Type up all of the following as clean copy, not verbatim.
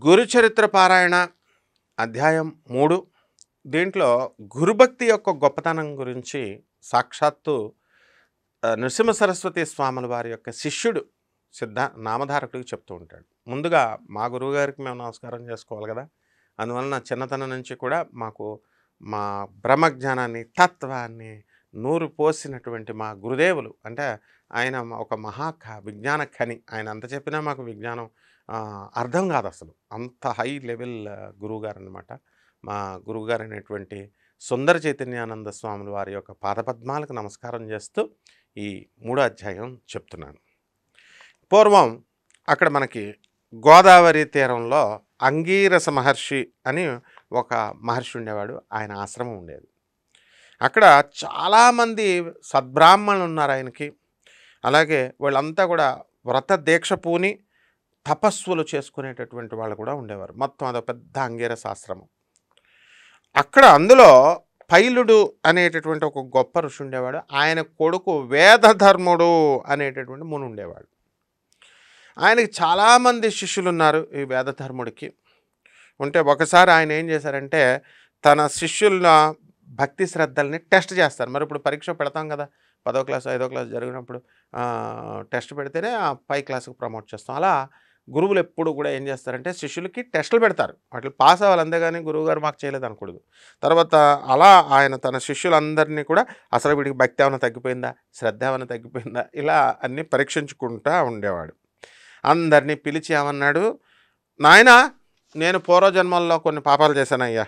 గురుచరిత్ర పారాయణ అధ్యాయం 3. దీంట్లో గురుభక్తి యొక్క గొప్పతనం గురించి సాక్షాత్తు నృసింహ సరస్వతి స్వాముల వారి యొక్క శిష్యుడు నామధారకుడికి చెప్తూ ఉంటాడు. ముందుగా మా గురువుగారికి మేము నమస్కారం చేసుకోవాలి కదా. అందువలన చిన్నతనం నుంచి కూడా మాకు మా బ్రహ్మజ్ఞానాన్ని, తత్వాన్ని నూరు పోసినటువంటి మా గురుదేవులు, అంటే ఆయన ఒక విజ్ఞాన ఖని. ఆయన అంత చెప్పినా మాకు విజ్ఞానం అర్థం కాదు అసలు. అంత హై లెవెల్ గురువుగారు అనమాట. మా గురువుగారు అయినటువంటి సుందర చైతన్యానంద స్వాముల వారి యొక్క పాదపద్మాలకు నమస్కారం చేస్తూ ఈ 3వ అధ్యాయం చెప్తున్నాను. పూర్వం అక్కడ మనకి గోదావరి తీరంలో అంగీరస మహర్షి అని ఒక మహర్షి ఉండేవాడు. ఆయన ఆశ్రమం ఉండేది. అక్కడ చాలామంది సద్బ్రాహ్మణులు ఉన్నారు ఆయనకి. అలాగే వాళ్ళంతా కూడా వ్రత దీక్ష పూని తపస్సులు చేసుకునేటటువంటి వాళ్ళు కూడా ఉండేవారు. మొత్తం అదొక పెద్ద అంగీరస ఆశ్రమం. అక్కడ అందులో పైలుడు అనేటటువంటి ఒక గొప్ప ఋషి ఉండేవాడు. ఆయన కొడుకు వేదధర్ముడు అనేటటువంటి ముని ఉండేవాడు. ఆయనకి చాలామంది శిష్యులు ఉన్నారు. ఈ వేదధర్ముడికి ఉంటే ఒకసారి ఆయన ఏం చేశారంటే, తన శిష్యుల భక్తి శ్రద్ధల్ని టెస్ట్ చేస్తారు. మరి ఇప్పుడు పరీక్ష పెడతాం కదా, 10వ క్లాసు 5వ క్లాసు జరిగినప్పుడు టెస్ట్ పెడితేనే ఆ పై క్లాసుకు ప్రమోట్ చేస్తాం. అలా గురువులు ఎప్పుడు కూడా ఏం చేస్తారంటే శిష్యులకి టెస్టులు పెడతారు. వాటిని పాస్ అవ్వాలి, అంతేగాని గురువుగారు మాకు చేయలేదు అనకూడదు. తర్వాత అలా ఆయన తన శిష్యులందరినీ కూడా అసలు వీడికి భక్తి ఏమైనా తగ్గిపోయిందా, శ్రద్ధ ఏమైనా తగ్గిపోయిందా, ఇలా అన్నీ పరీక్షించుకుంటూ ఉండేవాడు. అందరినీ పిలిచి ఏమన్నాడు, నాయనా నేను పూర్వజన్మల్లో కొన్ని పాపాలు చేశానయ్యా,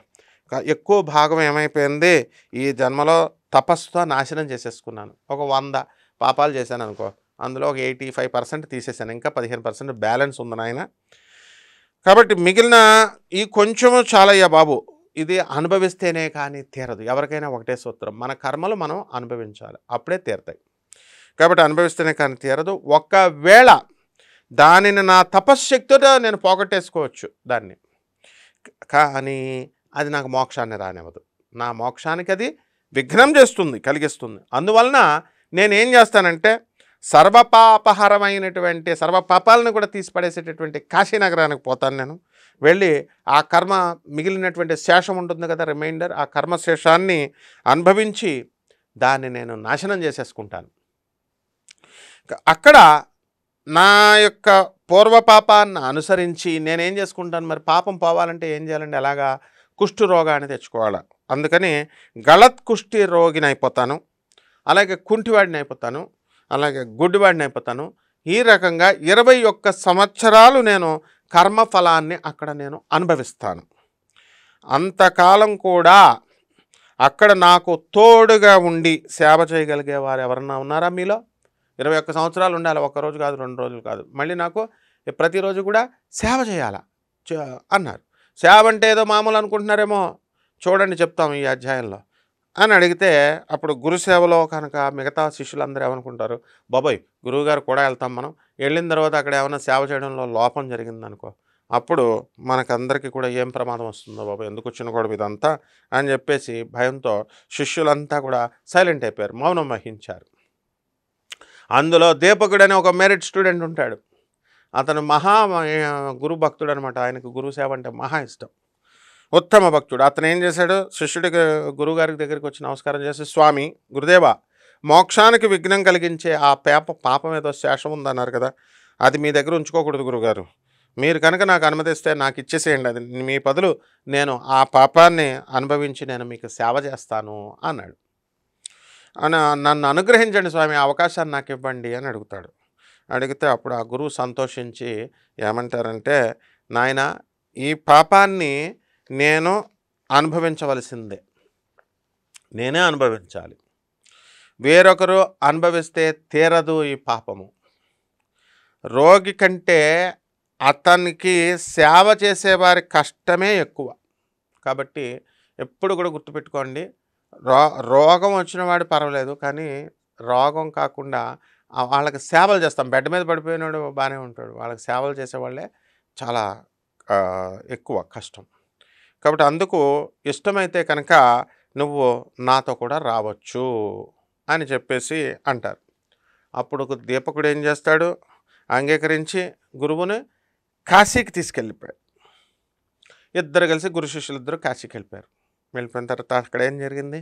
ఎక్కువ భాగం ఏమైపోయింది ఈ జన్మలో తపస్సుతో నాశనం చేసేసుకున్నాను. ఒక 100 పాపాలు చేశాను అనుకో, అందులో ఒక 85% తీసేసాను, ఇంకా 15% బ్యాలెన్స్ ఉంది నాయన. కాబట్టి మిగిలిన ఈ కొంచెము చాలయ్యా బాబు, ఇది అనుభవిస్తేనే కానీ తీరదు. ఎవరికైనా ఒకటే సూత్రం, మన కర్మలు మనం అనుభవించాలి, అప్పుడే తీరతాయి. కాబట్టి అనుభవిస్తేనే కానీ తీరదు. ఒకవేళ దానిని నా తపశ్శక్తితో నేను పోగొట్టేసుకోవచ్చు దాన్ని, కానీ అది నాకు మోక్షాన్ని రానివ్వదు. నా మోక్షానికి అది విఘ్నం చేస్తుంది, కలిగిస్తుంది. అందువలన నేనేం చేస్తానంటే సర్వపాపహరమైనటువంటి సర్వ పాపాలను కూడా తీసిపడేసేటటువంటి కాశీనగరానికి పోతాను. నేను వెళ్ళి ఆ కర్మ మిగిలినటువంటి శేషం ఉంటుంది కదా, రిమైండర్, ఆ కర్మశేషాన్ని అనుభవించి దాన్ని నేను నాశనం చేసేసుకుంటాను. అక్కడ నా యొక్క పూర్వపాపాన్ని అనుసరించి నేనేం చేసుకుంటాను, మరి పాపం పోవాలంటే ఏం చేయాలండి, ఎలాగా కుష్టు రోగాన్ని తెచ్చుకోవాలి. అందుకని గళత్ కుష్టి రోగిని అయిపోతాను, అలాగే కుంటివాడిని అయిపోతాను, అలాగే గుడ్డివాడిని అయిపోతాను. ఈ రకంగా 21 సంవత్సరాలు నేను కర్మఫలాన్ని అక్కడ నేను అనుభవిస్తాను. అంతకాలం కూడా అక్కడ నాకు తోడుగా ఉండి సేవ చేయగలిగే వారు ఎవరన్నా ఉన్నారా మీలో? 21 సంవత్సరాలు ఉండాలి, ఒక్కరోజు కాదు, 2 రోజులు కాదు, మళ్ళీ నాకు ప్రతిరోజు కూడా సేవ చేయాలా అన్నారు. సేవ అంటే ఏదో మామూలు అనుకుంటున్నారేమో, చూడండి చెప్తాం ఈ అధ్యాయంలో అని అడిగితే, అప్పుడు గురుసేవలో కనుక మిగతా శిష్యులందరూ ఏమనుకుంటారు, బాబోయ్ గురువుగారు కూడా వెళ్తాం, మనం వెళ్ళిన తర్వాత అక్కడ ఏమైనా సేవ చేయడంలో లోపం జరిగిందనుకో, అప్పుడు మనకందరికీ కూడా ఏం ప్రమాదం వస్తుందో బాబు, ఎందుకు వచ్చిన గొడవ ఇదంతా అని చెప్పేసి భయంతో శిష్యులంతా కూడా సైలెంట్ అయిపోయారు, మౌనం వహించారు. అందులో దీపకుడు అనే ఒక మెరిట్ స్టూడెంట్ ఉంటాడు. అతను గురు భక్తుడు అనమాట. ఆయనకు గురుసేవ అంటే మహా ఇష్టం, ఉత్తమ భక్తుడు. అతను ఏం చేశాడు, శిష్యుడికి గురువుగారికి దగ్గరికి వచ్చి నమస్కారం చేసి, స్వామి గురుదేవ, మోక్షానికి విఘ్నం కలిగించే ఆ పాపం ఏదో శేషం ఉందన్నారు కదా, అది మీ దగ్గర ఉంచుకోకూడదు గురుగారు, మీరు కనుక నాకు అనుమతిస్తే నాకు ఇచ్చేసేయండి, అది మీ బదులు నేను ఆ పాపాన్ని అనుభవించి నేను మీకు సేవ చేస్తాను అన్నాడు. నన్ను అనుగ్రహించండి స్వామి, అవకాశాన్ని నాకు ఇవ్వండి అని అడుగుతాడు. అడిగితే అప్పుడు ఆ గురువు సంతోషించి ఏమంటారంటే, నాయన ఈ పాపాన్ని నేను అనుభవించవలసిందే, నేనే అనుభవించాలి, వేరొకరు అనుభవిస్తే తీరదు ఈ పాపము. రోగి కంటే అతనికి సేవ చేసేవారి కష్టమే ఎక్కువ. కాబట్టి ఎప్పుడు కూడా గుర్తుపెట్టుకోండి, రోగం వచ్చిన వాడు పర్వాలేదు, కానీ రోగం కాకుండా వాళ్ళకి సేవలు చేస్తాం. బెడ్ మీద పడిపోయినాడు బాగానే ఉంటాడు, వాళ్ళకి సేవలు చేసేవాళ్ళే చాలా ఎక్కువ కష్టం. కాబట్టి అందుకు ఇష్టమైతే కనుక నువ్వు నాతో కూడా రావచ్చు అని చెప్పేసి అంటారు. అప్పుడు దీపకుడు ఏం చేస్తాడు, అంగీకరించి గురువుని కాశీకి తీసుకెళ్ళిపోయాడు. ఇద్దరు కలిసి గురు శిష్యులిద్దరూ కాశీకి వెళ్ళిపోయారు. వెళ్ళిపోయిన తర్వాత అక్కడ ఏం జరిగింది,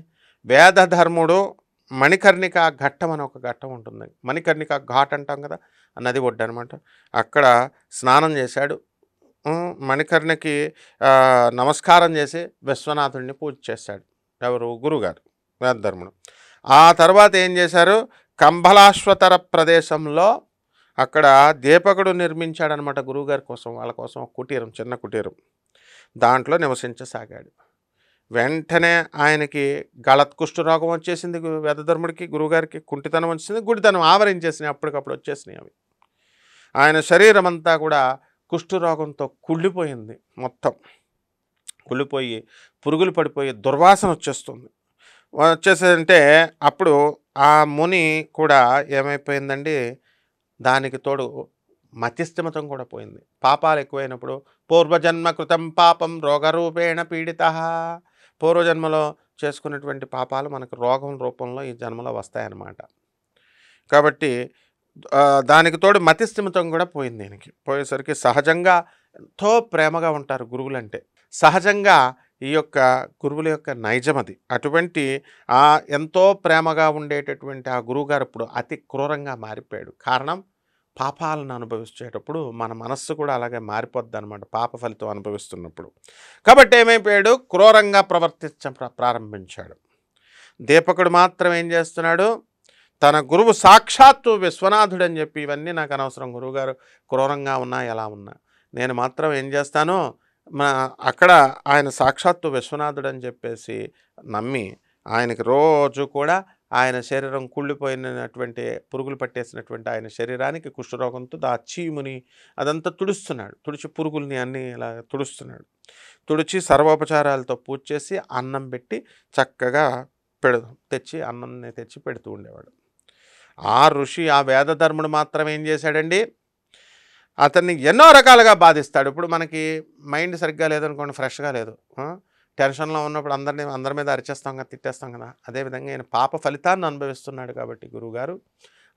వేదధర్ముడు మణికర్ణిక ఘట్టం అని ఒక ఘట్టం ఉంటుంది, మణికర్ణిక ఘాట్ అంటాం కదా, ఆ నది ఒడ్డు అనమాట. అక్కడ స్నానం చేశాడు. మణికర్ణికి నమస్కారం చేసి విశ్వనాథుడిని పూజ చేశాడు. ఎవరు? గురుగారు వేదధర్ముడు. ఆ తర్వాత ఏం చేశారు, కంబలాశ్వతర ప్రదేశంలో అక్కడ దీపకుడు నిర్మించాడనమాట గురువుగారి కోసం, వాళ్ళ కోసం ఒక కుటీరం, చిన్న కుటీరం. దాంట్లో నివసించసాగాడు. వెంటనే ఆయనకి కుష్ఠరోగం వచ్చేసింది. వేదధర్ముడికి గురువుగారికి కుంటితనం వచ్చింది, గుడితనం ఆవరించేసినాయి, అప్పటికప్పుడు వచ్చేసినాయి అవి. ఆయన శరీరం అంతా కూడా కుష్ఠరోగంతో కుళ్ళిపోయింది, మొత్తం కుళ్ళిపోయి పురుగులు పడిపోయి దుర్వాసన వచ్చేస్తుంది. వచ్చేసంటే అప్పుడు ఆ ముని కూడా ఏమైపోయిందండి, దానికి తోడు మతిస్థిమితం కూడా పోయింది. పాపాలు ఎక్కువైనప్పుడు పూర్వజన్మ కృతం పాపం రోగరూపేణ పీడిత, పూర్వజన్మలో చేసుకున్నటువంటి పాపాలు మనకు రోగం రూపంలో ఈ జన్మలో వస్తాయన్నమాట. కాబట్టి దానికి తోడు మతిస్థిమితం కూడా పోయింది. దీనికి పోయేసరికి సహజంగా ఎంతో ప్రేమగా ఉంటారు గురువులంటే, సహజంగా ఈ యొక్క గురువుల యొక్క నైజం అది. అటువంటి ఎంతో ప్రేమగా ఉండేటటువంటి ఆ గురువుగారు ఇప్పుడు అతి క్రూరంగా మారిపోయాడు. కారణం, పాపాలను అనుభవించేటప్పుడు మన మనస్సు కూడా అలాగే మారిపోద్ది అనమాట, పాప ఫలితం అనుభవిస్తున్నప్పుడు. కాబట్టి ఏమైపోయాడు, క్రూరంగా ప్రారంభించాడు. దీపకుడు మాత్రం ఏం చేస్తున్నాడు, తన గురువు సాక్షాత్తు విశ్వనాథుడు అని చెప్పి, ఇవన్నీ నాకు అనవసరం, గురువుగారు క్రూరంగా ఉన్నా ఎలా ఉన్నా, నేను మాత్రం ఏం చేస్తాను, అక్కడ ఆయన సాక్షాత్తు విశ్వనాథుడు అని చెప్పేసి నమ్మి ఆయనకి రోజు కూడా ఆయన శరీరం కుళ్ళిపోయినటువంటి పురుగులు పట్టేసినటువంటి ఆయన శరీరానికి కుష్ఠరోగంతో ఆ చీముని అదంతా తుడుస్తున్నాడు. తుడిచి పురుగుల్ని అన్నీ ఇలా తుడుస్తున్నాడు. తుడిచి సర్వోపచారాలతో పూజ చేసి అన్నం పెట్టి చక్కగా అన్నం తెచ్చి పెడుతూ ఉండేవాడు. ఆ ఋషి, ఆ వేదధర్ముడు మాత్రం ఏం చేశాడండి, అతన్ని ఎన్నో రకాలుగా బాధిస్తాడు. ఇప్పుడు మనకి మైండ్ సరిగ్గా లేదనుకోండి, ఫ్రెష్గా లేదు, టెన్షన్లో ఉన్నప్పుడు అందరి మీద అరిచేస్తాం కదా, తిట్టేస్తాం కదా. అదేవిధంగా ఆయన పాప ఫలితాన్ని అనుభవిస్తున్నాడు. కాబట్టి గురువుగారు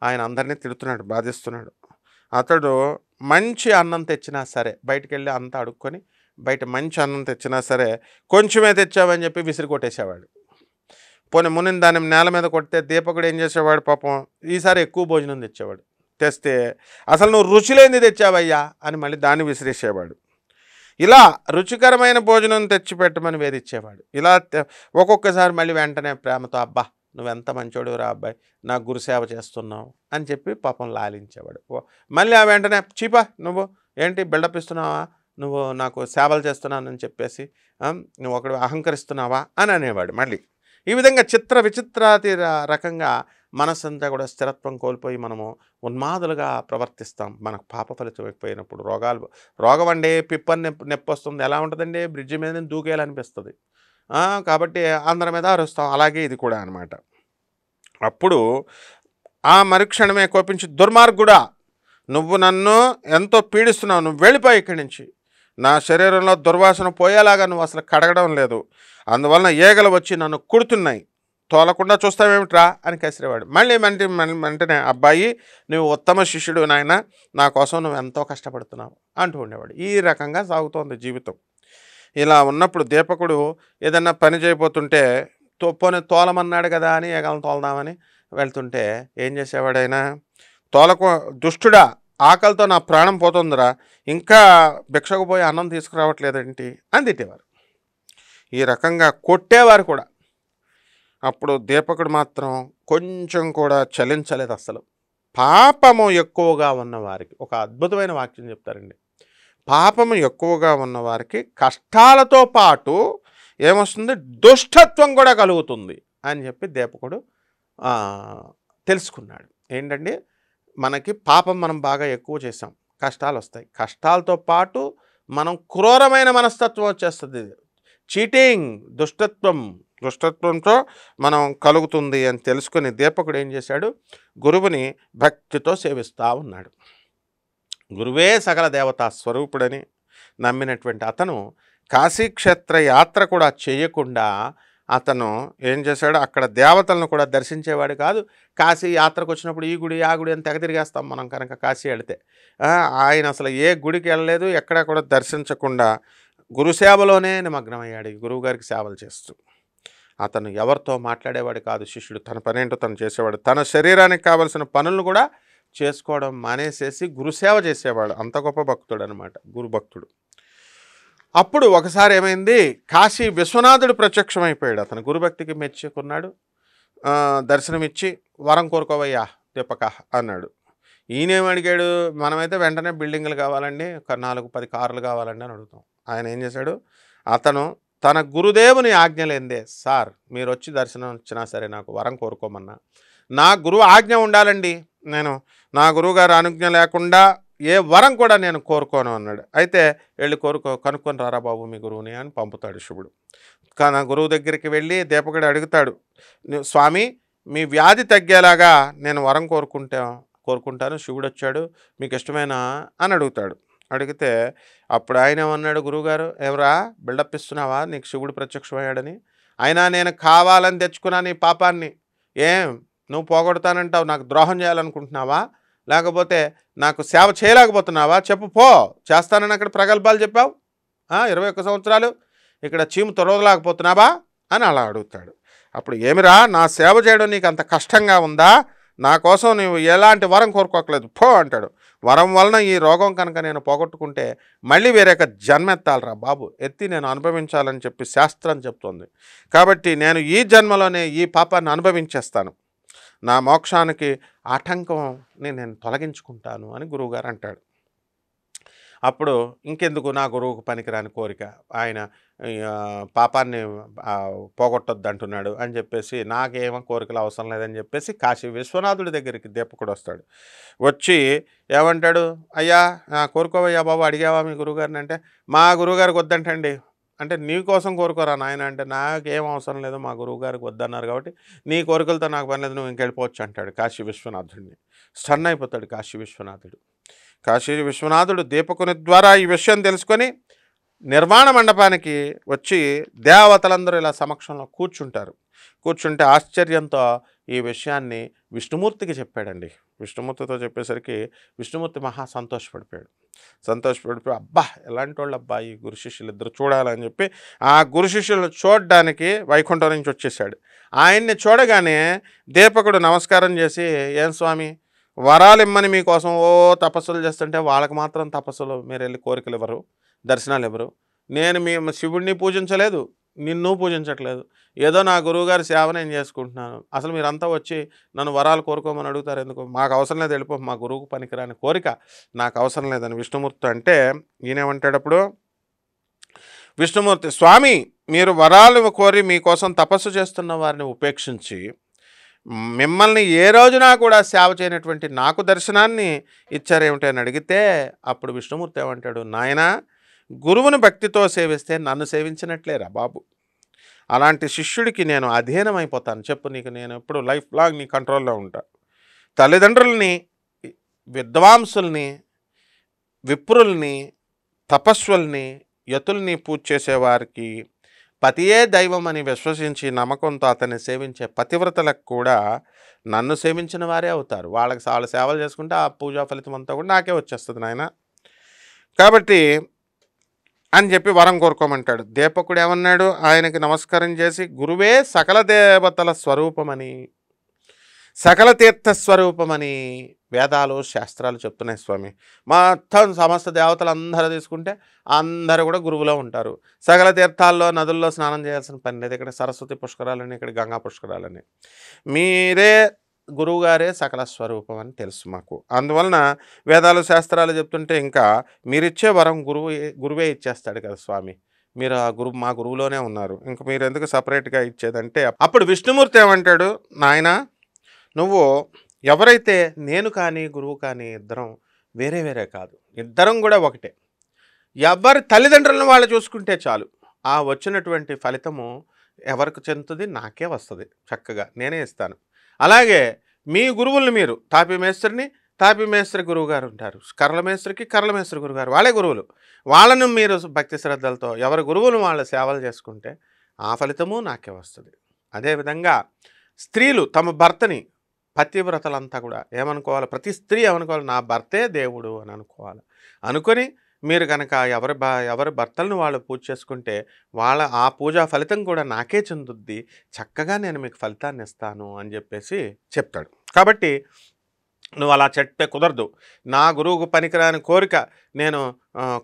ఆయన అందరినీ తిడుతున్నాడు, బాధిస్తున్నాడు. అతడు మంచి అన్నం తెచ్చినా సరే, బయటికి వెళ్ళి అంతా అడుక్కొని బయట మంచి అన్నం తెచ్చినా సరే కొంచెమే తెచ్చావని చెప్పి విసిరి కొట్టేసేవాడు. పోనీ మునిని దాన్ని నేల మీద కొడితే దీపకుడు ఏం చేసేవాడు, పాపం ఈసారి ఎక్కువ భోజనం తెచ్చేవాడు. తెస్తే అసలు నువ్వు రుచిలేంది తెచ్చావయ్యా అని మళ్ళీ దాన్ని విసిరేసేవాడు. ఇలా రుచికరమైన భోజనం తెచ్చిపెట్టమని వేధించేవాడు. ఇలా ఒక్కొక్కసారి మళ్ళీ వెంటనే ప్రేమతో, అబ్బా నువ్వెంత మంచోడు రా అబ్బాయి, నాకు గురుసేవ చేస్తున్నావు అని చెప్పి పాపం లాలించేవాడు. మళ్ళీ ఆ వెంటనే, చీపా నువ్వు ఏంటి బిల్డప్ ఇస్తున్నావా, నువ్వు నాకు సేవలు చేస్తున్నానని చెప్పేసి నువ్వు ఒకడు అహంకరిస్తున్నావా అని అనేవాడు. మళ్ళీ ఈ విధంగా విచిత్రాతి రకంగా మనసంతా కూడా స్థిరత్వం కోల్పోయి మనము ఉన్మాదులుగా ప్రవర్తిస్తాం. మనకు పాప ఫలితం ఎక్కువైనప్పుడు రోగం అండి, పిప్పని నొప్పి వస్తుంది, ఎలా ఉంటుందండి, బ్రిడ్జి మీద దూకేయాలనిపిస్తుంది. కాబట్టి అందరి మీద అరుస్తాం. అలాగే ఇది కూడా అనమాట. అప్పుడు ఆ మరుక్షణమే కోపించి, దుర్మార్గుడా, నువ్వు నన్ను ఎంతో పీడిస్తున్నావు, నువ్వు వెళ్ళిపోయి ఇక్కడి నుంచి, నా శరీరంలో దుర్వాసన పోయేలాగా నువ్వు అసలు కడగడం లేదు, అందువలన ఈగలు వచ్చి నన్ను కుడుతున్నాయి, తోలకుండా చూస్తావేమిట్రా అని కసిరేవాడు. మళ్ళీ వెంటనే, అబ్బాయి నువ్వు ఉత్తమ శిష్యుడు నాయన, నా కోసం నువ్వు ఎంతో కష్టపడుతున్నావు అంటూ ఉండేవాడు. ఈ రకంగా సాగుతోంది జీవితం. ఇలా ఉన్నప్పుడు దీపకుడు ఏదన్నా పని చేయబోతుంటే, పోనీ తోలమన్నాడు కదా అని ఈగలను తోలదామని వెళ్తుంటే ఏం చేసేవాడైనా, దుష్టుడా, ఆకలితో నా ప్రాణం పోతుందిరా, ఇంకా భిక్షకు పోయి అన్నం తీసుకురావట్లేదేంటి అని తిట్టేవారు. ఈ రకంగా కొట్టేవారు కూడా. అప్పుడు దీపకుడు మాత్రం కొంచెం కూడా చలించలేదు అసలు. పాపము ఎక్కువగా ఉన్నవారికి ఒక అద్భుతమైన వాక్యం చెప్తారండి. పాపము ఎక్కువగా ఉన్నవారికి కష్టాలతో పాటు ఏమొస్తుంది, దుష్టత్వం కూడా కలుగుతుంది అని చెప్పి దీపకుడు తెలుసుకున్నాడు. ఏంటండి, మనకి పాపం మనం బాగా ఎక్కువ చేసాం, కష్టాలు వస్తాయి, కష్టాలతో పాటు మనం క్రూరమైన మనస్తత్వం వచ్చేస్తుంది, చీటింగ్, దుష్టత్వంతో మనం కలుగుతుంది అని తెలుసుకుని దీపకుడు ఏం చేశాడు, గురువుని భక్తితో సేవిస్తూ ఉన్నాడు. గురువే సకల దేవతా స్వరూపుడని నమ్మినటువంటి అతను కాశీక్షేత్ర యాత్ర కూడా చేయకుండా అతను ఏం చేశాడు, అక్కడ దేవతలను కూడా దర్శించేవాడు కాదు. కాశీ యాత్రకు వచ్చినప్పుడు ఈ గుడి ఆ గుడి అని తెగ తిరిగేస్తాం మనం కనుక కాశీ వెళితే. ఆయన అసలు ఏ గుడికి వెళ్ళలేదు, ఎక్కడా కూడా దర్శించకుండా గురుసేవలోనే నిమగ్నమయ్యాడు ఈ గురువుగారికి సేవలు చేస్తూ. అతను ఎవరితో మాట్లాడేవాడు కాదు శిష్యుడు. తన పనేంటో తను చేసేవాడు. తన శరీరానికి కావలసిన పనులను కూడా చేసుకోవడం మానేసేసి గురుసేవ చేసేవాడు. అంత గొప్ప భక్తుడు అనమాట, గురు భక్తుడు. అప్పుడు ఒకసారి ఏమైంది, కాశీ విశ్వనాథుడు ప్రత్యక్షమైపోయాడు. అతను గురుభక్తికి మెచ్చుకున్నాడు. దర్శనమిచ్చి వరం కోరుకోవయ్యా దీపక అన్నాడు. ఈయనేమడిగాడు, మనమైతే వెంటనే బిల్డింగ్లు కావాలండి, ఒక 4-10 కార్లు కావాలండి అని అడుగుతాం. ఆయన ఏం చేశాడు, అతను తన గురుదేవుని ఆజ్ఞ లేనిదే, సార్ మీరు వచ్చి దర్శనం వచ్చినా సరే నాకు వరం కోరుకోమన్నా, నా గురువు ఆజ్ఞ ఉండాలండి, నేను నా గురువుగారు అనుజ్ఞ లేకుండా ఏ వరం కూడా నేను కోరుకోను అన్నాడు. అయితే వెళ్ళి కనుక్కొని రారా బాబు మీ గురువుని అని పంపుతాడు శివుడు. కానీ గురువు దగ్గరికి వెళ్ళి దీపకుడు అడుగుతాడు, స్వామి మీ వ్యాధి తగ్గేలాగా నేను వరం కోరుకుంటాను, శివుడు వచ్చాడు, మీకు ఇష్టమేనా అని అడుగుతాడు. అడిగితే అప్పుడు ఆయన ఏమన్నాడు, గురువుగారు ఎవరా బిల్డప్ ఇస్తున్నావా, నీకు శివుడు ప్రత్యక్షమయ్యాడని, అయినా నేను కావాలని తెచ్చుకున్నా నీ పాపాన్ని, ఏం నువ్వు పోగొడతానంటావు, నాకు ద్రోహం చేయాలనుకుంటున్నావా, లేకపోతే నాకు సేవ చేయలేకపోతున్నావా, చెప్పు పో, చేస్తానని అక్కడ ప్రగల్భాలు చెప్పావు, 21 సంవత్సరాలు ఇక్కడ చీము తొరగలేకపోతున్నావా అని అలా అడుగుతాడు. అప్పుడు ఏమిరా నా సేవ చేయడం నీకు అంత కష్టంగా ఉందా, నా కోసం నువ్వు ఎలాంటి వరం కోరుకోకలేదు పో అంటాడు. వరం వలన ఈ రోగం కనుక నేను పోగొట్టుకుంటే మళ్ళీ వేరొక జన్మ ఎత్తాలరా బాబు, ఎత్తి నేను అనుభవించాలని చెప్పి శాస్త్రం చెప్తోంది. కాబట్టి నేను ఈ జన్మలోనే ఈ పాపాన్ని అనుభవించేస్తాను, నా మోక్షానికి ఆటంకంని నేను తొలగించుకుంటాను అని గురువుగారు అంటాడు. అప్పుడు ఇంకెందుకు నా గురువుకు పనికిరాని కోరిక, ఆయన పాపాన్ని పోగొట్టొద్దు అంటున్నాడు అని చెప్పేసి నాకేమో కోరికలు అవసరం లేదని చెప్పేసి కాశీ విశ్వనాథుడి దగ్గరికి దీపకుడు వస్తాడు. వచ్చి ఏమంటాడు, అయ్యా కోరుకోవయ్యా బాబు, అడిగావా మీ గురువుగారిని అంటే, మా గురువుగారికి వద్దంటండి. అంటే నీ కోసం కోరుకోరా నాయన అంటే, నాకేం అవసరం లేదు, మా గురువుగారికి వద్దన్నారు కాబట్టి నీ కోరికలతో నాకు పని లేదు, నువ్వు ఇంకెళ్ళిపోవచ్చు అంటాడు కాశీ విశ్వనాథుడిని. స్టన్ అయిపోతాడు కాశీ విశ్వనాథుడు. కాశీ విశ్వనాథుడు దీపకుని ద్వారా ఈ విషయం తెలుసుకొని నిర్వాణ మండపానికి వచ్చి దేవతలందరూ ఇలా సమక్షంలో కూర్చుంటే ఆశ్చర్యంతో ఈ విషయాన్ని విష్ణుమూర్తికి చెప్పాడండి. విష్ణుమూర్తితో చెప్పేసరికి విష్ణుమూర్తి మహా సంతోషపడిపోయి అబ్బా ఎలాంటి వాళ్ళు అబ్బా ఈ గురు శిష్యులు ఇద్దరు చూడాలని చెప్పి ఆ గురు శిష్యులను చూడడానికి వైకుంఠం నుంచి వచ్చేసాడు. ఆయన్ని చూడగానే దీపకుడు నమస్కారం చేసి, ఏం స్వామి వరాలు ఇమ్మని మీకోసం తపస్సులు చేస్తుంటే వాళ్ళకి మాత్రం తపస్సులు మీరు వెళ్ళి కోరికలు ఇవ్వరు, దర్శనాలు ఇవ్వరు, నేను మీ శివుడిని పూజించలేదు, నిన్ను పూజించట్లేదు, ఏదో నా గురువుగారి సేవ నేను చేసుకుంటున్నాను, అసలు మీరంతా వచ్చి నన్ను వరాలు కోరుకోమని అడుగుతారు ఎందుకు, మాకు అవసరం లేదు, వెళ్ళిపో, మా గురువుకు పనికిరాని కోరిక నాకు అవసరం లేదని విష్ణుమూర్తి అంటే, ఈయనేమంటాడప్పుడు విష్ణుమూర్తి, స్వామి మీరు వరాలు కోరి మీకోసం తపస్సు చేస్తున్న వారిని ఉపేక్షించి మిమ్మల్ని ఏ రోజునా కూడా సేవ చేయనటువంటి నాకు దర్శనాన్ని ఇచ్చారేమిటి అని అడిగితే, అప్పుడు విష్ణుమూర్తి ఏమంటాడు, నాయనా గురువుని భక్తితో సేవిస్తే నన్ను సేవించినట్లేరా బాబు, అలాంటి శిష్యుడికి నేను అధీనమైపోతాను, చెప్పు నీకు నేను ఎప్పుడు లైఫ్ లాంగ్ నీ కంట్రోల్లో ఉంటా. తల్లిదండ్రుల్ని, విద్వాంసుల్ని, విప్రుల్ని, తపస్సుల్ని, యతుల్ని పూజ చేసేవారికి పతియే దైవం అని విశ్వసించి నమ్మకంతో అతన్ని సేవించే పతివ్రతలకు కూడా నన్ను సేవించిన వారే అవుతారు. వాళ్ళ సేవలు చేసుకుంటే ఆ పూజా ఫలితం అంతా కూడా నాకే వచ్చేస్తుంది నాయన, కాబట్టి అని చెప్పి వరం కోరుకోమంటాడు. దీపకుడు ఏమన్నాడు, ఆయనకి నమస్కారం చేసి, గురువే సకల దేవతల స్వరూపమని, సకల తీర్థ స్వరూపమని వేదాలు శాస్త్రాలు చెప్తున్నాయి స్వామి. మొత్తం సమస్త దేవతలు అందరూ తీసుకుంటే అందరూ కూడా గురువులో ఉంటారు. సకల తీర్థాల్లో నదుల్లో స్నానం చేయాల్సిన పని లేదు, ఇక్కడ సరస్వతి పుష్కరాలని, ఇక్కడ గంగా పుష్కరాలని, మీరే గురువుగారే సకల స్వరూపం అని తెలుసు మాకు. అందువలన వేదాలు శాస్త్రాలు చెప్తుంటే ఇంకా మీరిచ్చే వరం గురువే ఇచ్చేస్తాడు కదా స్వామి, మీరు ఆ మా గురువులోనే ఉన్నారు, ఇంకా మీరు ఎందుకు సపరేట్గా ఇచ్చేదంటే, అప్పుడు విష్ణుమూర్తి ఏమంటాడు, నాయన నువ్వు ఎవరైతే నేను కానీ గురువు కానీ ఇద్దరం వేరే వేరే కాదు, ఇద్దరం కూడా ఒకటే, ఎవరి తల్లిదండ్రులను వాళ్ళు చూసుకుంటే చాలు, ఆ వచ్చినటువంటి ఫలితము ఎవరికి చెందుతుంది, నాకే వస్తుంది, చక్కగా నేనే ఇస్తాను. అలాగే మీ గురువుల్ని మీరు తాపీ మేస్త్రి గురువు గారు ఉంటారు, కర్రల మేస్త్రి గురుగారు, వాళ్ళే గురువులు, వాళ్ళను మీరు భక్తి శ్రద్ధలతో ఎవరి గురువులు వాళ్ళ సేవలు చేసుకుంటే ఆ ఫలితము నాకే వస్తుంది. అదేవిధంగా స్త్రీలు తమ భర్తని, పతివ్రతలంతా కూడా ఏమనుకోవాలి, ప్రతి స్త్రీ ఏమనుకోవాలి, నా భర్తే దేవుడు అని అనుకోవాలి, అనుకొని మీరు కనుక ఎవరి భర్తలను వాళ్ళు పూజ చేసుకుంటే ఆ పూజా ఫలితం కూడా నాకే చెందుద్ది. చక్కగా నేను మీకు ఫలితాన్ని ఇస్తాను అని చెప్పేసి చెప్తాడు. కాబట్టి నువ్వు అలా చెప్తే కుదరదు. నా గురువుకు పనికిరాని కోరిక నేను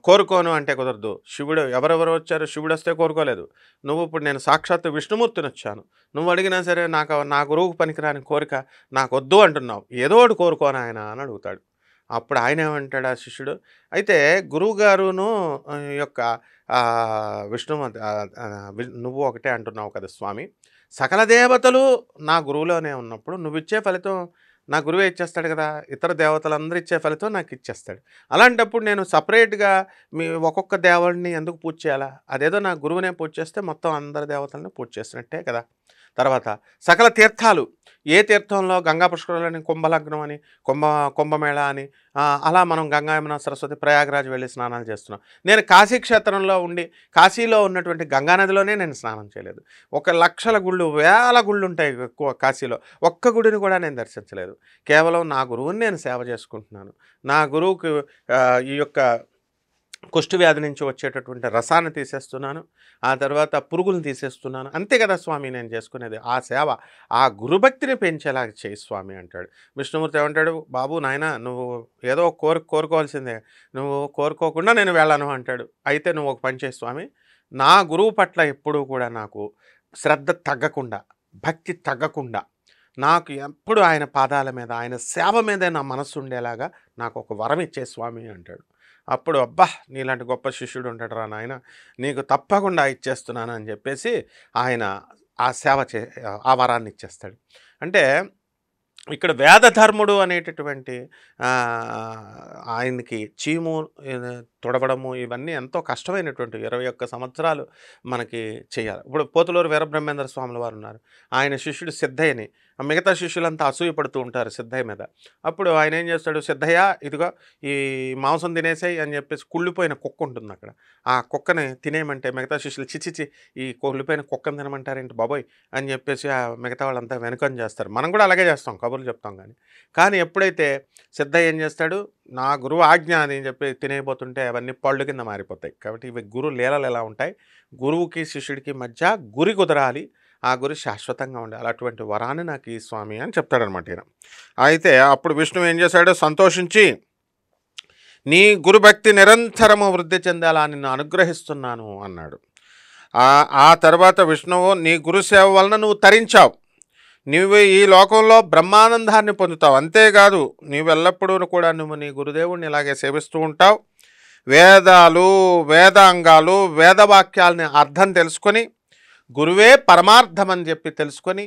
కోరుకోను అంటే కుదరదు. శివుడు ఎవరెవరు వచ్చారు? శివుడొస్తే కోరుకోలేదు. నువ్వు ఇప్పుడు నేను సాక్షాత్తు విష్ణుమూర్తినొచ్చాను. నువ్వు అడిగినా సరే నా గురువుకు పనికిరాని కోరిక నాకొద్దు అంటున్నావు. ఏదో ఒకటి కోరుకో నాయనా అని అడుగుతాడు. అప్పుడు ఆయన ఏమంటాడు ఆ శిష్యుడు, అయితే గురువుగారును యొక్క నువ్వు ఒకటే అంటున్నావు కదా స్వామి. సకల దేవతలు నా గురువులోనే ఉన్నప్పుడు నువ్విచ్చే ఫలితం నా గురువే ఇచ్చేస్తాడు కదా! ఇతర దేవతలందరూ ఇచ్చే ఫలితం నాకు ఇచ్చేస్తాడు. అలాంటప్పుడు నేను సెపరేట్‌గా ఒక్కొక్క దేవుడిని ఎందుకు పూజ చేయాలా? అదేదో నా గురువునే పూజ చేస్తే మొత్తం అందరి దేవతలను పూజ చేసినట్టే కదా! తర్వాత సకల తీర్థాలు, ఏ తీర్థంలో గంగా పుష్కరాలని, కుంభలగ్నం అని, కుంభమేళ అని అలా మనం గంగా, యమున, సరస్వతి, ప్రయాగరాజ్ వెళ్ళి స్నానాలు చేస్తున్నాం. నేను కాశీ క్షేత్రంలో ఉండి కాశీలో ఉన్నటువంటి గంగానదిలోనే నేను స్నానం చేయలేదు. ఒక లక్షల గుళ్ళు, వేల గుళ్ళు ఉంటాయి కాశీలో. ఒక్క గుడిని కూడా నేను దర్శించలేదు. కేవలం నా గురువుని నేను సేవ చేసుకుంటున్నాను. నా గురువుకి ఈ యొక్క కుష్టు వ్యాధి నుంచి వచ్చేటటువంటి రసాన్ని తీసేస్తున్నాను. ఆ తర్వాత పురుగులను తీసేస్తున్నాను. అంతే కదా స్వామి నేను చేసుకునేది. ఆ సేవ, ఆ గురుభక్తిని పెంచేలాగా చేయి స్వామి అంటాడు. విష్ణుమూర్తి ఏమంటాడు, బాబు నాయన నువ్వు ఏదో కోరుకోవాల్సిందే. నువ్వు కోరుకోకుండా నేను వెళ్ళను అంటాడు. అయితే నువ్వు ఒక పని చేయి స్వామి, నా గురువు పట్ల ఎప్పుడూ కూడా నాకు శ్రద్ధ తగ్గకుండా, భక్తి తగ్గకుండా, నాకు ఎప్పుడు ఆయన పాదాల మీద, ఆయన సేవ మీదే నా మనస్సు ఉండేలాగా నాకు ఒక వరం ఇచ్చే స్వామి అంటాడు. అప్పుడు అబ్బా నీలాంటి గొప్ప శిష్యుడు ఉంటాడు రా నాయన, నీకు తప్పకుండా ఇచ్చేస్తున్నాను అని చెప్పేసి ఆయన ఆ సేవ ఆ వరాన్ని ఇచ్చేస్తాడు. అంటే ఇక్కడ వేదధర్ముడు అనేటటువంటి ఆయనకి చీము తుడవడము ఇవన్నీ ఎంతో కష్టమైనటువంటి 21 సంవత్సరాలు మనకి చేయాలి. ఇప్పుడు పోతులూరు వీరబ్రహ్మేంద్ర స్వాముల వారు ఉన్నారు. ఆయన శిష్యుడు సిద్ధయ్యని, మిగతా శిష్యులంతా అసూయపడుతూ ఉంటారు సిద్ధయ్య మీద. అప్పుడు ఆయన ఏం చేస్తాడు, సిద్ధయ్య ఇదిగో ఈ మాంసం తినేసాయి అని చెప్పేసి కుళ్ళిపోయిన కుక్క ఉంటుంది అక్కడ, ఆ కుక్కని తినేయమంటే మిగతా శిష్యులు చిచిచి ఈ కుళ్ళిపోయిన కుక్కను తినమంటారేంటి బాబోయ్ అని చెప్పేసి మిగతా వాళ్ళంతా వెనుకని చేస్తారు. మనం కూడా అలాగే చేస్తాం, కబుర్లు చెప్తాం. కానీ ఎప్పుడైతే సిద్ధయ్య ఏం చేస్తాడు, నా గురువు ఆజ్ఞ అని చెప్పి తినేయబోతుంటే అవన్నీ పళ్ళు కింద మారిపోతాయి. కాబట్టి ఇవి గురు లీలలు ఎలా ఉంటాయి, గురువుకి శిష్యుడికి మధ్య గురి కుదరాలి, ఆ గురి శాశ్వతంగా ఉండాలి. అటువంటి వరాన్ని నాకు ఈ స్వామి అని చెప్తాడనమాట ఈయన. అయితే అప్పుడు విష్ణువు ఏం చేశాడు, సంతోషించి నీ గురుభక్తి నిరంతరము వృద్ధి చెందేలా నిన్ను అనుగ్రహిస్తున్నాను అన్నాడు. ఆ తర్వాత విష్ణువు నీ గురుసేవ వలన నువ్వు తరించావు, నీవు ఈ లోకంలో బ్రహ్మానందాన్ని పొందుతావు. అంతేకాదు నీవెల్లప్పుడూ కూడా నువ్వు నీ గురుదేవుడిని ఇలాగే సేవిస్తూ ఉంటావు. వేదాలు, వేదాంగాలు, వేదవాక్యాలని అర్థం తెలుసుకొని, గురువే పరమార్థం అని చెప్పి తెలుసుకొని,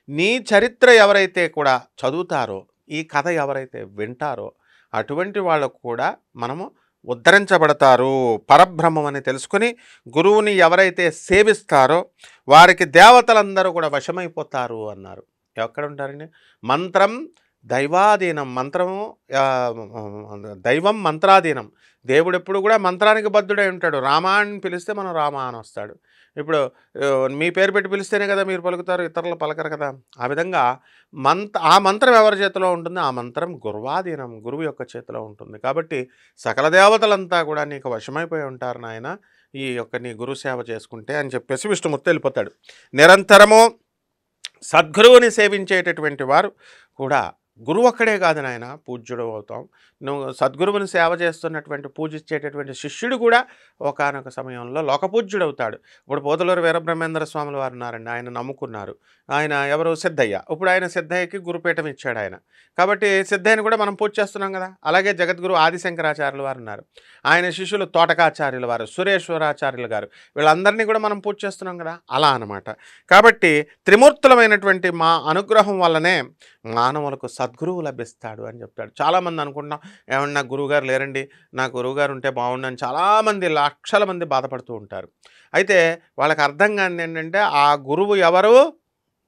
నీ చరిత్ర ఎవరైతే కూడా చదువుతారో, ఈ కథ ఎవరైతే వింటారో అటువంటి వాళ్ళకు కూడా మనము ఉద్ధరించబడతారు. పరబ్రహ్మం అని తెలుసుకొని గురువుని ఎవరైతే సేవిస్తారో వారికి దేవతలందరూ కూడా వశమైపోతారు అన్నారు. ఎక్కడ ఉంటారండి? మంత్రం దైవాధీనం, మంత్రము దైవం మంత్రాధీనం. దేవుడు ఎప్పుడు కూడా మంత్రానికి బద్ధుడై ఉంటాడు. రామా అని పిలిస్తే మనం రామా అని వస్తాడు. ఇప్పుడు మీ పేరు పెట్టి పిలిస్తేనే కదా మీరు పలుకుతారు, ఇతరులు పలకరు కదా. ఆ విధంగా ఆ మంత్రం ఎవరి చేతిలో ఉంటుంది? ఆ మంత్రం గురువాధీనం, గురువు యొక్క చేతిలో ఉంటుంది. కాబట్టి సకల దేవతలంతా కూడా నీకు వశమైపోయి ఉంటారు నాయన ఈ యొక్క నీ గురు సేవ చేసుకుంటే అని చెప్పేసి విష్ణుమూర్తి వెళ్ళిపోతాడు. నిరంతరము సద్గురువుని సేవించేటటువంటి వారు కూడా, గురువు ఒక్కడే కాదు నాయన పూజ్యుడు అవుతాం. నువ్వు సద్గురువుని సేవ చేస్తున్నటువంటి పూజించేటటువంటి శిష్యుడు కూడా ఒకానొక సమయంలో లోకపూజ్యుడు అవుతాడు. ఇప్పుడు పోతులూరు వీరబ్రహ్మేంద్ర స్వాముల వారు ఉన్నారండి, ఆయన నమ్ముకున్నారు. ఆయన ఎవరు? సిద్ధయ్య. ఇప్పుడు ఆయన సిద్ధయ్యకి గురుపీఠం ఇచ్చాడు ఆయన. కాబట్టి సిద్ధయ్యని కూడా మనం పూజ చేస్తున్నాం కదా. అలాగే జగద్గురు ఆదిశంకరాచార్యుల వారు ఉన్నారు, ఆయన శిష్యులు తోటకాచార్యుల వారు, సురేశ్వరాచార్యులు గారు, వీళ్ళందరినీ కూడా మనం పూజ చేస్తున్నాం కదా. అలా అనమాట. కాబట్టి త్రిమూర్తులమైనటువంటి మా అనుగ్రహం వల్లనే మానవులకు సద్గురువు లభిస్తాడు అని చెప్తాడు. చాలామంది అనుకుంటున్నాం, ఏమన్నా గురువుగారు లేరండి, నా గురువుగారు ఉంటే బాగుండని చాలామంది, లక్షల మంది బాధపడుతూ ఉంటారు. అయితే వాళ్ళకి అర్థం కానిది ఏంటంటే ఆ గురువు ఎవరు?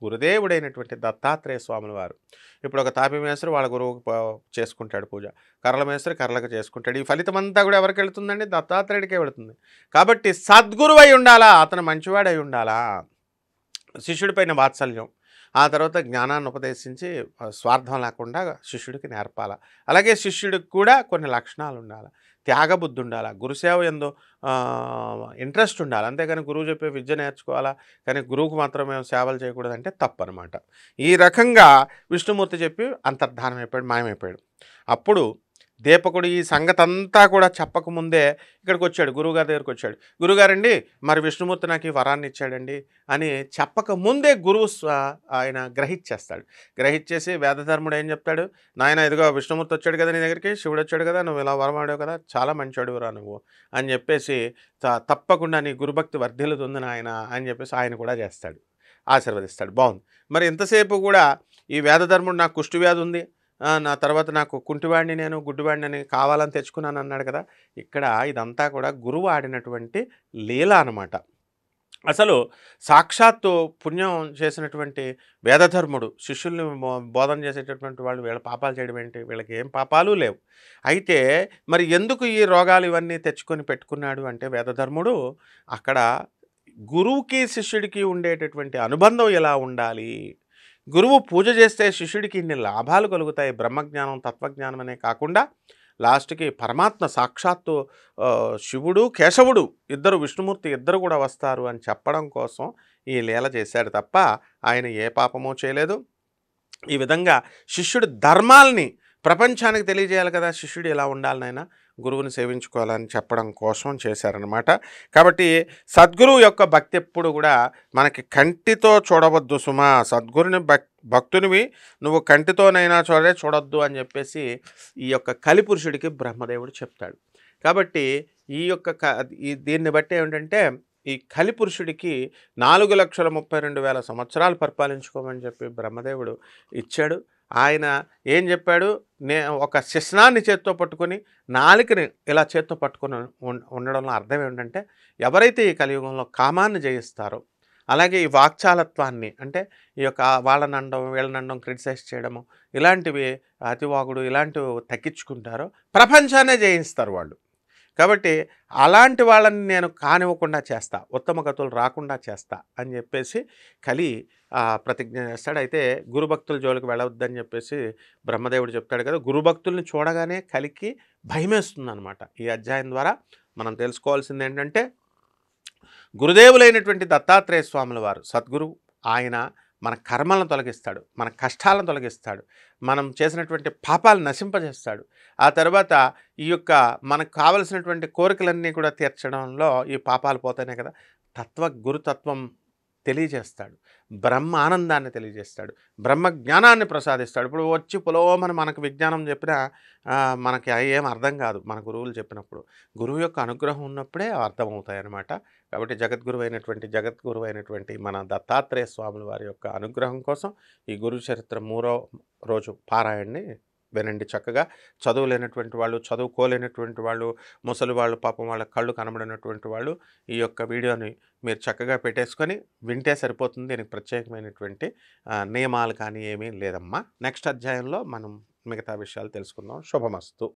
గురుదేవుడైనటువంటి దత్తాత్రేయ స్వాముల వారు. ఇప్పుడు ఒక తాపి మేస్త్రి వాళ్ళ గురువుకు చేసుకుంటాడు పూజ, కర్రల మేస్త్రి కర్రలకు చేసుకుంటాడు. ఈ ఫలితం అంతా కూడా ఎవరికి వెళుతుందండి? దత్తాత్రేయుడికే వెళుతుంది. కాబట్టి సద్గురువు అయి ఉండాలా, అతను మంచివాడై ఉండాలా, శిష్యుడి పైన వాత్సల్యం, ఆ తర్వాత జ్ఞానాన్ని ఉపదేశించి స్వార్థం లేకుండా శిష్యుడికి నేర్పాల. అలాగే శిష్యుడికి కూడా కొన్ని లక్షణాలు ఉండాలి. త్యాగబుద్ధి ఉండాలి. గురుసేవ ఎందు ఇంట్రెస్ట్ ఉండాలి. అంతేగాని గురువు చెప్పే విద్య నేర్చుకోవాలా, కానీ గురువుకు మాత్రం మేము సేవలు చేయకూడదంటే తప్పనమాట. ఈ రకంగా విష్ణుమూర్తి చెప్పి అంతర్ధానం అయిపోయాడు, మాయమైపోయాడు. అప్పుడు దీపకుడు ఈ సంగతంతా కూడా చెప్పకముందే ఇక్కడికి వచ్చాడు, గురువుగారి దగ్గరికి వచ్చాడు. గురుగారండి, మరి విష్ణుమూర్తి నాకు ఈ వరాన్ని ఇచ్చాడండి అని చెప్పకముందే గురువు ఆయన గ్రహించేస్తాడు. గ్రహించేసి వేదధర్ముడు ఏం చెప్తాడు, నాయన ఇదిగో విష్ణుమూర్తి వచ్చాడు కదా నీ దగ్గరికి, శివుడు వచ్చాడు కదా, నువ్వు ఇలా వరం ఆడావు కదా, చాలా మంచి అడుగురా నువ్వు అని చెప్పేసి తప్పకుండా నీ గురుభక్తి వర్ధిల్లుతుంది నాయన అని చెప్పేసి ఆయన కూడా చేస్తాడు, ఆశీర్వదిస్తాడు. బాగుంది. మరి ఇంతసేపు కూడా ఈ వేదధర్ముడు నాకు కుష్టి వ్యాధి ఉంది, నా తర్వాత నాకు కుంటివాడిని, నేను గుడ్డివాడిని అని కావాలని తెచ్చుకున్నాను అన్నాడు కదా. ఇక్కడ ఇదంతా కూడా గురువు ఆడినటువంటి లీల అనమాట. అసలు సాక్షాత్తు పుణ్యం చేసినటువంటి వేదధర్ముడు శిష్యుల్ని బోధన చేసేటటువంటి వాళ్ళు వీళ్ళ పాపాలు చేయడం ఏంటి, వీళ్ళకి ఏం పాపాలు లేవు. అయితే మరి ఎందుకు ఈ రోగాలు ఇవన్నీ తెచ్చుకొని పెట్టుకున్నాడు అంటే వేదధర్ముడు అక్కడ గురువుకి శిష్యుడికి ఉండేటటువంటి అనుబంధం ఎలా ఉండాలి, గురువు పూజ చేస్తే శిష్యుడికి ఇన్ని లాభాలు కలుగుతాయి, బ్రహ్మజ్ఞానం తత్వజ్ఞానం అనే కాకుండా లాస్ట్కి పరమాత్మ సాక్షాత్తు శివుడు కేశవుడు ఇద్దరు, విష్ణుమూర్తి ఇద్దరు కూడా వస్తారు అని చెప్పడం కోసం ఈ లీల చేశాడు తప్ప ఆయన ఏ పాపమో చేయలేదు. ఈ విధంగా శిష్యుడి ధర్మాల్ని ప్రపంచానికి తెలియజేయాలి కదా, శిష్యుడు ఎలా ఉండాలనైనా గురువుని సేవించుకోవాలని చెప్పడం కోసం చేశారనమాట. కాబట్టి సద్గురువు యొక్క భక్తి ఎప్పుడు కూడా మనకి కంటితో చూడవద్దు సుమా, సద్గురుని భక్తునివి నువ్వు కంటితోనైనా చూడొద్దు అని చెప్పేసి ఈ యొక్క కలిపురుషుడికి బ్రహ్మదేవుడు చెప్తాడు. కాబట్టి ఈ యొక్క దీన్ని బట్టి ఏమిటంటే ఈ కలిపురుషుడికి 4,32,000 సంవత్సరాలు పరిపాలించుకోమని చెప్పి బ్రహ్మదేవుడు ఇచ్చాడు. ఆయన ఏం చెప్పాడు, ఒక శిష్ణాన్ని చేత్తో పట్టుకొని నాలుకని ఇలా చేత్తో పట్టుకొని ఉండడంలో అర్థం ఏంటంటే ఎవరైతే ఈ కలియుగంలో కామాన్ని జయిస్తారో, అలాగే ఈ వాక్చాలత్వాన్ని అంటే ఈ యొక్క వాళ్ళనండం వీళ్ళనండం క్రిటిసైజ్ చేయడము ఇలాంటివి అతివాగుడు ఇలాంటివి తగ్గించుకుంటారో ప్రపంచాన్నే జయిస్తారు వాళ్ళు. కాబట్టి అలాంటి వాళ్ళని నేను కానివ్వకుండా చేస్తా, ఉత్తమ గతులు రాకుండా చేస్తా అని చెప్పేసి కలి ప్రతిజ్ఞ చేస్తాడు. అయితే గురుభక్తుల జోలికి వెళ్ళవద్దని చెప్పేసి బ్రహ్మదేవుడు చెప్తాడు కదా. గురుభక్తుల్ని చూడగానే కలికి భయమేస్తుంది అనమాట. ఈ అధ్యాయం ద్వారా మనం తెలుసుకోవాల్సింది ఏంటంటే గురుదేవులైనటువంటి దత్తాత్రేయ స్వాముల వారు సద్గురువు. ఆయన మన కర్మలను తొలగిస్తాడు, మన కష్టాలను తొలగిస్తాడు, మనం చేసినటువంటి పాపాలను నశింపజేస్తాడు. ఆ తర్వాత ఈ యొక్క మనకు కావలసినటువంటి కోరికలన్నీ కూడా తీర్చడంలో ఈ పాపాలు పోతానే కదా. గురుతత్వం తెలియజేస్తాడు, బ్రహ్మ ఆనందాన్ని తెలియజేస్తాడు, బ్రహ్మ జ్ఞానాన్ని ప్రసాదిస్తాడు. ఇప్పుడు వచ్చి పులోమని మనకు విజ్ఞానం చెప్పినా మనకి ఏం అర్థం కాదు. మన గురువులు చెప్పినప్పుడు గురువు యొక్క అనుగ్రహం ఉన్నప్పుడే అర్థమవుతాయి అన్నమాట. కాబట్టి జగద్గురువు అయినటువంటి మన దత్తాత్రేయ స్వాముల వారి యొక్క అనుగ్రహం కోసం ఈ గురు చరిత్ర 3వ రోజు పారాయణని వినండి. చక్కగా చదువులేనటువంటి వాళ్ళు, చదువుకోలేనటువంటి వాళ్ళు, ముసలి వాళ్ళు, పాపం వాళ్ళ కళ్ళు కనబడినటువంటి వాళ్ళు ఈ యొక్క వీడియోని మీరు చక్కగా పెట్టేసుకొని వింటే సరిపోతుంది. దీనికి ప్రత్యేకమైనటువంటి నియమాలు కానీ ఏమీ లేదమ్మా. నెక్స్ట్ అధ్యాయంలో మనం మిగతా విషయాలు తెలుసుకుందాం. శుభమస్తు.